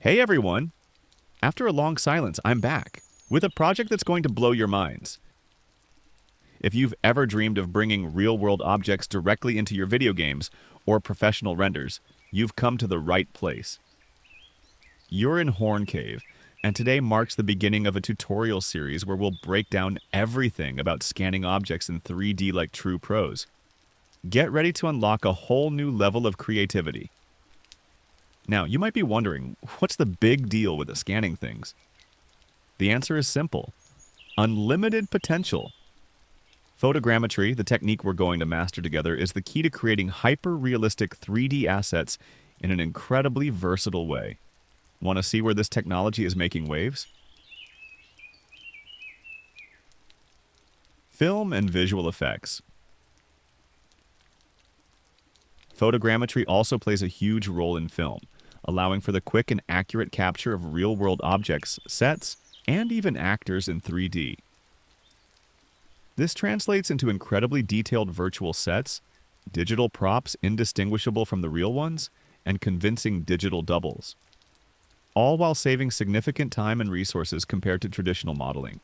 Hey everyone! After a long silence, I'm back with a project that's going to blow your minds. If you've ever dreamed of bringing real-world objects directly into your video games or professional renders, you've come to the right place. You're in Horn Cave, and today marks the beginning of a tutorial series where we'll break down everything about scanning objects in 3D like true pros. Get ready to unlock a whole new level of creativity. Now, you might be wondering, what's the big deal with the scanning things? The answer is simple: unlimited potential. Photogrammetry, the technique we're going to master together, is the key to creating hyper-realistic 3D assets in an incredibly versatile way. Want to see where this technology is making waves? Film and visual effects. Photogrammetry also plays a huge role in film, allowing for the quick and accurate capture of real-world objects, sets, and even actors in 3D. This translates into incredibly detailed virtual sets, digital props indistinguishable from the real ones, and convincing digital doubles, all while saving significant time and resources compared to traditional modeling.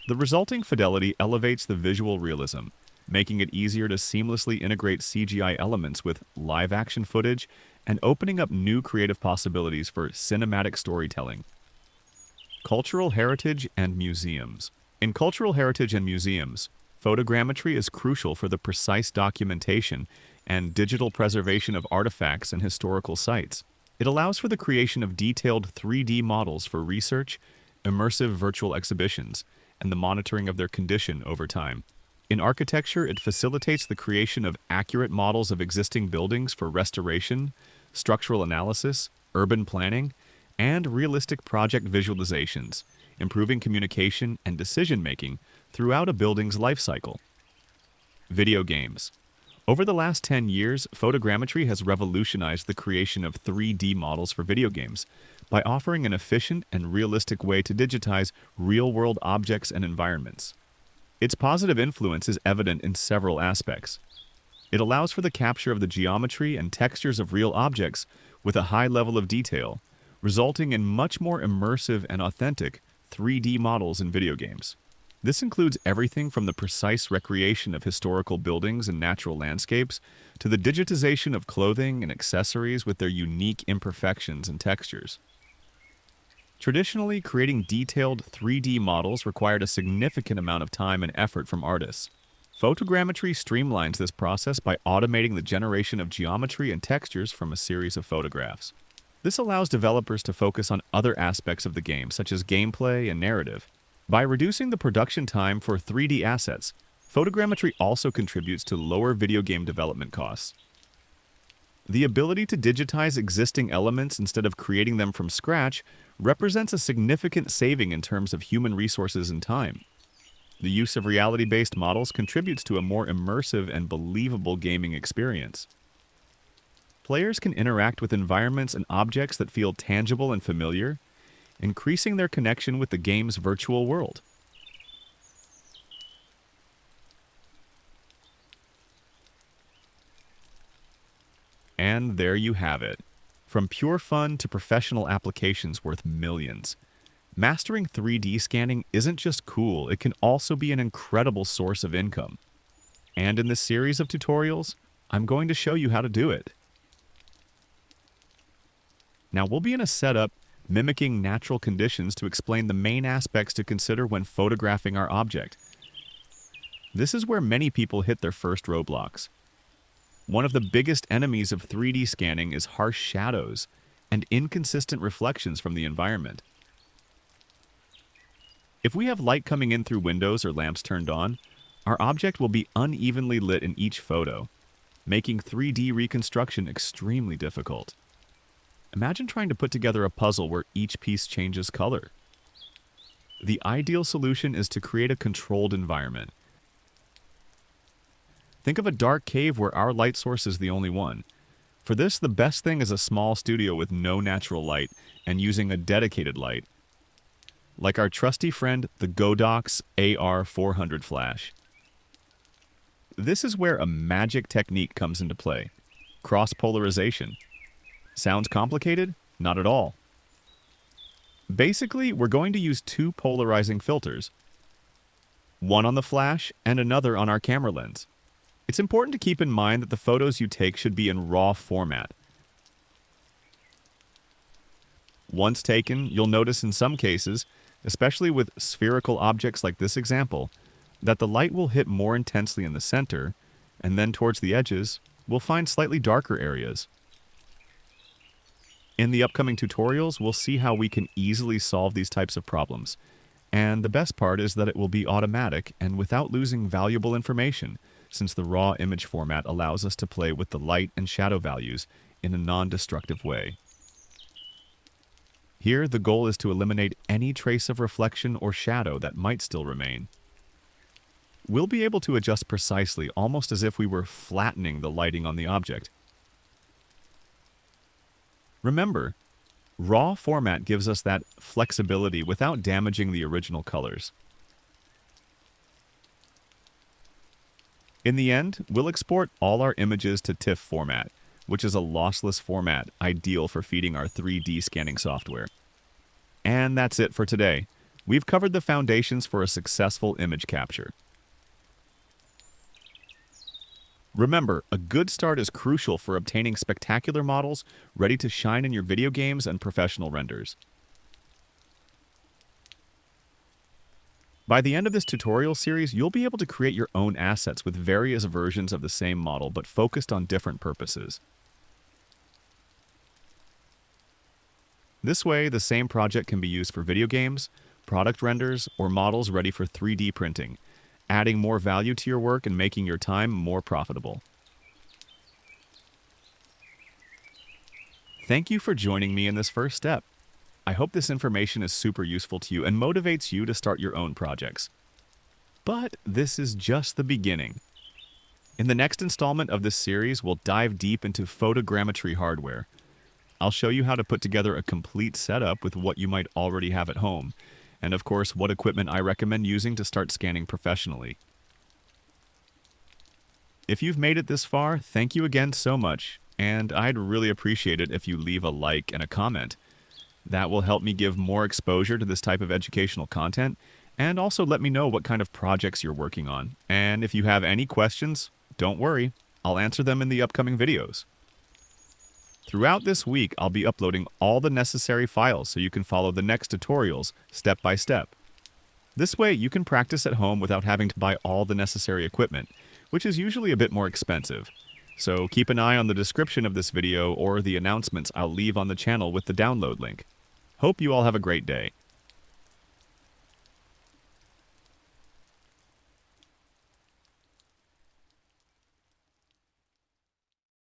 The resulting fidelity elevates the visual realism, making it easier to seamlessly integrate CGI elements with live-action footage and opening up new creative possibilities for cinematic storytelling. Cultural heritage and museums. In cultural heritage and museums, photogrammetry is crucial for the precise documentation and digital preservation of artifacts and historical sites. It allows for the creation of detailed 3D models for research, immersive virtual exhibitions, and the monitoring of their condition over time. In architecture, it facilitates the creation of accurate models of existing buildings for restoration, structural analysis, urban planning, and realistic project visualizations, improving communication and decision-making throughout a building's life cycle. Video games. Over the last 10 years, photogrammetry has revolutionized the creation of 3D models for video games by offering an efficient and realistic way to digitize real-world objects and environments. Its positive influence is evident in several aspects. It allows for the capture of the geometry and textures of real objects with a high level of detail, resulting in much more immersive and authentic 3D models in video games. This includes everything from the precise recreation of historical buildings and natural landscapes to the digitization of clothing and accessories with their unique imperfections and textures. Traditionally, creating detailed 3D models required a significant amount of time and effort from artists. Photogrammetry streamlines this process by automating the generation of geometry and textures from a series of photographs. This allows developers to focus on other aspects of the game, such as gameplay and narrative. By reducing the production time for 3D assets, photogrammetry also contributes to lower video game development costs. The ability to digitize existing elements instead of creating them from scratch represents a significant saving in terms of human resources and time. The use of reality-based models contributes to a more immersive and believable gaming experience. Players can interact with environments and objects that feel tangible and familiar, increasing their connection with the game's virtual world. And there you have it. From pure fun to professional applications worth millions. Mastering 3D scanning isn't just cool, it can also be an incredible source of income. And in this series of tutorials, I'm going to show you how to do it. Now, we'll be in a setup mimicking natural conditions to explain the main aspects to consider when photographing our object. This is where many people hit their first roadblocks. One of the biggest enemies of 3D scanning is harsh shadows and inconsistent reflections from the environment. If we have light coming in through windows or lamps turned on, our object will be unevenly lit in each photo, making 3D reconstruction extremely difficult. Imagine trying to put together a puzzle where each piece changes color. The ideal solution is to create a controlled environment. Think of a dark cave where our light source is the only one. For this, the best thing is a small studio with no natural light and using a dedicated light, like our trusty friend, the Godox AR400 flash. This is where a magic technique comes into play: cross-polarization. Sounds complicated? Not at all. Basically, we're going to use two polarizing filters, one on the flash and another on our camera lens. It's important to keep in mind that the photos you take should be in RAW format. Once taken, you'll notice in some cases, especially with spherical objects like this example, that the light will hit more intensely in the center, and then towards the edges, we'll find slightly darker areas. In the upcoming tutorials, we'll see how we can easily solve these types of problems. And the best part is that it will be automatic and without losing valuable information, since the raw image format allows us to play with the light and shadow values in a non-destructive way. Here, the goal is to eliminate any trace of reflection or shadow that might still remain. We'll be able to adjust precisely, almost as if we were flattening the lighting on the object. Remember, RAW format gives us that flexibility without damaging the original colors. In the end, we'll export all our images to TIFF format, which is a lossless format ideal for feeding our 3D scanning software. And that's it for today. We've covered the foundations for a successful image capture. Remember, a good start is crucial for obtaining spectacular models ready to shine in your video games and professional renders. By the end of this tutorial series, you'll be able to create your own assets with various versions of the same model but focused on different purposes. This way, the same project can be used for video games, product renders, or models ready for 3D printing, adding more value to your work and making your time more profitable. Thank you for joining me in this first step. I hope this information is super useful to you and motivates you to start your own projects. But this is just the beginning. In the next installment of this series, we'll dive deep into photogrammetry hardware. I'll show you how to put together a complete setup with what you might already have at home, and of course what equipment I recommend using to start scanning professionally. If you've made it this far, thank you again so much, and I'd really appreciate it if you leave a like and a comment. That will help me give more exposure to this type of educational content, and also let me know what kind of projects you're working on. And if you have any questions, don't worry, I'll answer them in the upcoming videos. Throughout this week, I'll be uploading all the necessary files so you can follow the next tutorials step by step. This way, you can practice at home without having to buy all the necessary equipment, which is usually a bit more expensive. So keep an eye on the description of this video or the announcements I'll leave on the channel with the download link. Hope you all have a great day.